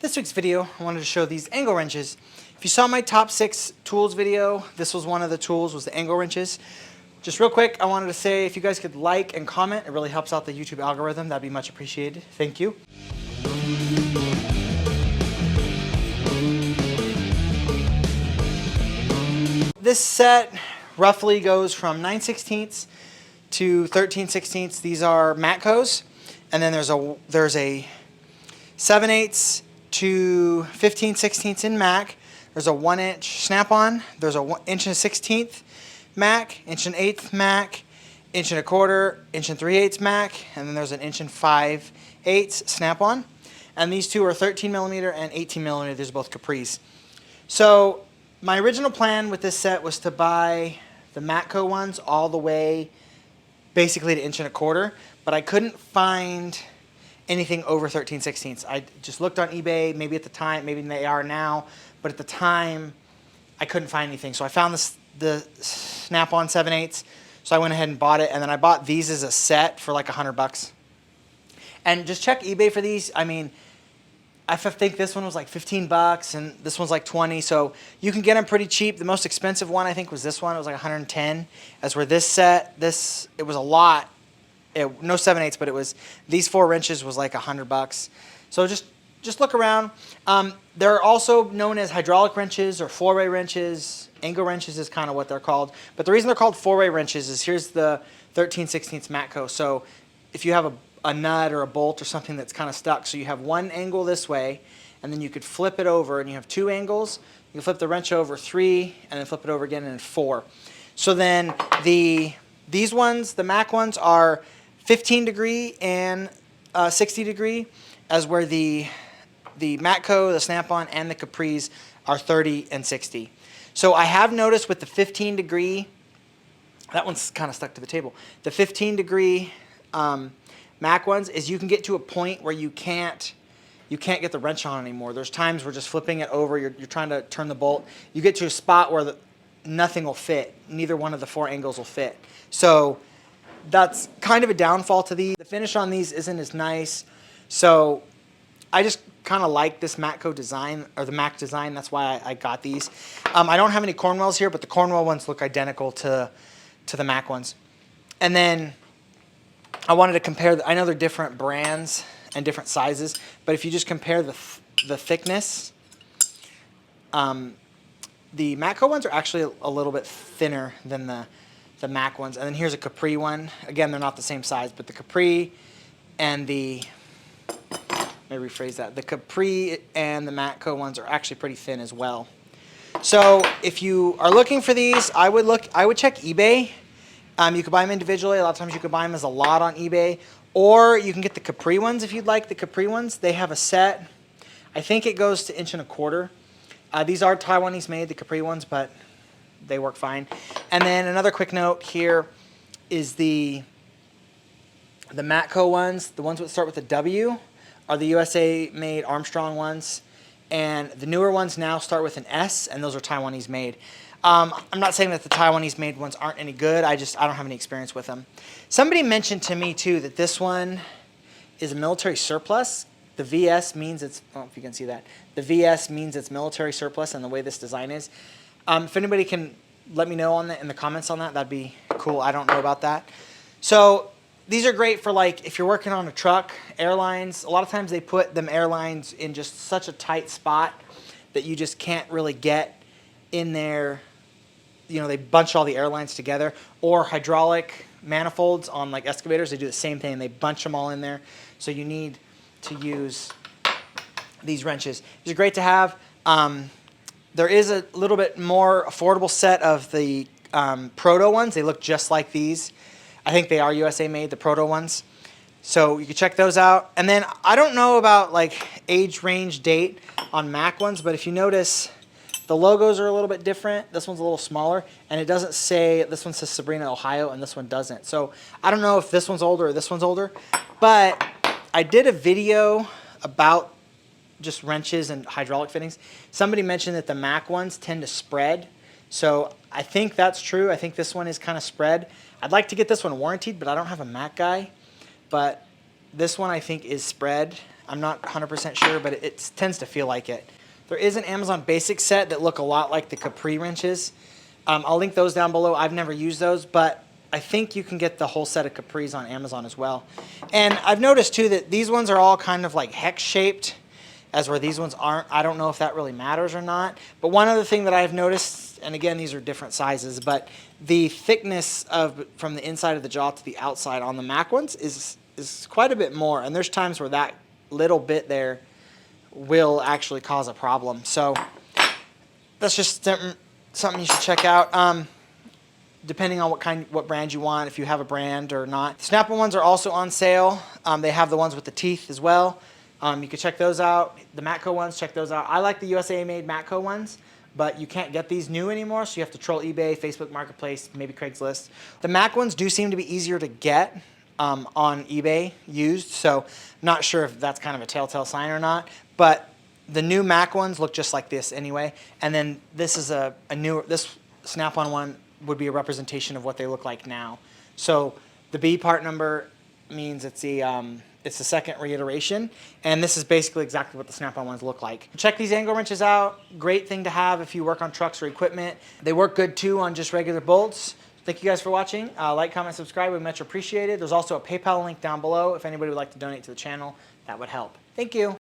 This week's video, I wanted to show these angle wrenches. If you saw my top 6 tools video, this was one of the tools, was the angle wrenches. Just real quick, I wanted to say if you guys could like and comment, it really helps out the YouTube algorithm. That'd be much appreciated. Thank you. This set roughly goes from 9/16 to 13/16. These are Matcos, and then there's a 7/8 to 15/16 in Mac. There's a 1-inch snap-on. There's a 1 1/16 Mac, 1 1/8 Mac, 1 1/4, 1 3/8 Mac, and then there's an 1 5/8 snap-on. And these two are 13mm and 18mm. These are both Capris. So my original plan with this set was to buy the Matco ones all the way basically to 1 1/4, but I couldn't find anything over 13/16. I just looked on eBay, maybe at the time, maybe they are now, but at the time I couldn't find anything. So I found the snap-on 7/8, so I went ahead and bought it, and then I bought these as a set for like $100. And just check eBay for these. I mean, I think this one was like $15 and this one's like $20, so you can get them pretty cheap. The most expensive one I think was this one. It was like $110. As where this set, it was a lot. No 7/8, but it was, these 4 wrenches was like $100. So just look around. They're also known as hydraulic wrenches or 4-way wrenches. Angle wrenches is kind of what they're called. But the reason they're called 4-way wrenches is here's the 13/16 Matco. So if you have a nut or a bolt or something that's kind of stuck, so you have one angle this way, and then you could flip it over, and you have 2 angles. You can flip the wrench over 3, and then flip it over again, and 4. So then these ones, the Mac ones, are 15 degree and 60 degree, as where the Matco, the Snap-on, and the Capris are 30 and 60. So I have noticed with the 15 degree, that one's kind of stuck to the table. The 15 degree Mac ones is you can get to a point where you can't get the wrench on anymore. There's times where just flipping it over, you're trying to turn the bolt, you get to a spot where nothing will fit. Neither one of the 4 angles will fit. So that's kind of a downfall to these. The finish on these isn't as nice. So I just kind of like this Matco design, or the Mac design. That's why I got these. I don't have any Cornwells here, but the Cornwell ones look identical to the Mac ones. And then I wanted to compare, I know they're different brands and different sizes, but if you just compare the thickness, the Matco ones are actually a little bit thinner than the Mac ones. And then here's a Capri one. Again, they're not the same size, but the Capri and the, let me rephrase that, the Capri and the Matco ones are actually pretty thin as well. So if you are looking for these, I would check eBay. You could buy them individually. A lot of times you could buy them as a lot on eBay. Or you can get the Capri ones if you'd like the Capri ones. They have a set. I think it goes to 1 1/4. These are Taiwanese made, the Capri ones, but they work fine. And then another quick note here is the Matco ones. The ones that start with a W are the USA made Armstrong ones. And the newer ones now start with an S, and those are Taiwanese made. I'm not saying that the Taiwanese made ones aren't any good. I don't have any experience with them. Somebody mentioned to me too that this one is a military surplus. The VS means it's, I don't know if you can see that. The VS means it's military surplus, and the way this design is. If anybody can let me know on that in the comments on that, that'd be cool. I don't know about that. So these are great for like if you're working on a truck, airlines. A lot of times they put them airlines in just such a tight spot that you just can't really get in there. You know, they bunch all the airlines together. Or hydraulic manifolds on like excavators, they do the same thing. They bunch them all in there. So you need to use these wrenches. These are great to have. There is a little bit more affordable set of the Proto ones. They look just like these. I think they are USA made, the Proto ones. So you can check those out. And then I don't know about like age range date on Mac ones, but if you notice, the logos are a little bit different. This one's a little smaller, and it doesn't say, this one says Sabrina, Ohio, and this one doesn't. So I don't know if this one's older or this one's older, but I did a video about just wrenches and hydraulic fittings. Somebody mentioned that the Mac ones tend to spread. So I think that's true. I think this one is kind of spread. I'd like to get this one warranted, but I don't have a Mac guy. But this one I think is spread. I'm not 100% sure, but it tends to feel like it. There is an Amazon Basic set that look a lot like the Capri wrenches. I'll link those down below. I've never used those, but I think you can get the whole set of Capris on Amazon as well. And I've noticed too that these ones are all kind of like hex shaped, as where these ones aren't. I don't know if that really matters or not. But one other thing that I've noticed, and again, these are different sizes, but the thickness from the inside of the jaw to the outside on the Mac ones is quite a bit more. And there's times where that little bit there will actually cause a problem. So that's just something you should check out. Depending on what brand you want, if you have a brand or not. Snap-on ones are also on sale. They have the ones with the teeth as well. You can check those out. The Matco ones, check those out. I like the USA-made Matco ones, but you can't get these new anymore, so you have to troll eBay, Facebook Marketplace, maybe Craigslist. The Mac ones do seem to be easier to get on eBay used, so not sure if that's kind of a telltale sign or not, but the new Mac ones look just like this anyway, and then this is this Snap-on one would be a representation of what they look like now. So the B part number means it's the second reiteration, and this is basically exactly what the Snap-on ones look like. Check these angle wrenches out. Great thing to have if you work on trucks or equipment. They work good too on just regular bolts. Thank you guys for watching. Like, comment, subscribe. We much appreciate it. There's also a PayPal link down below if anybody would like to donate to the channel. That would help. Thank you.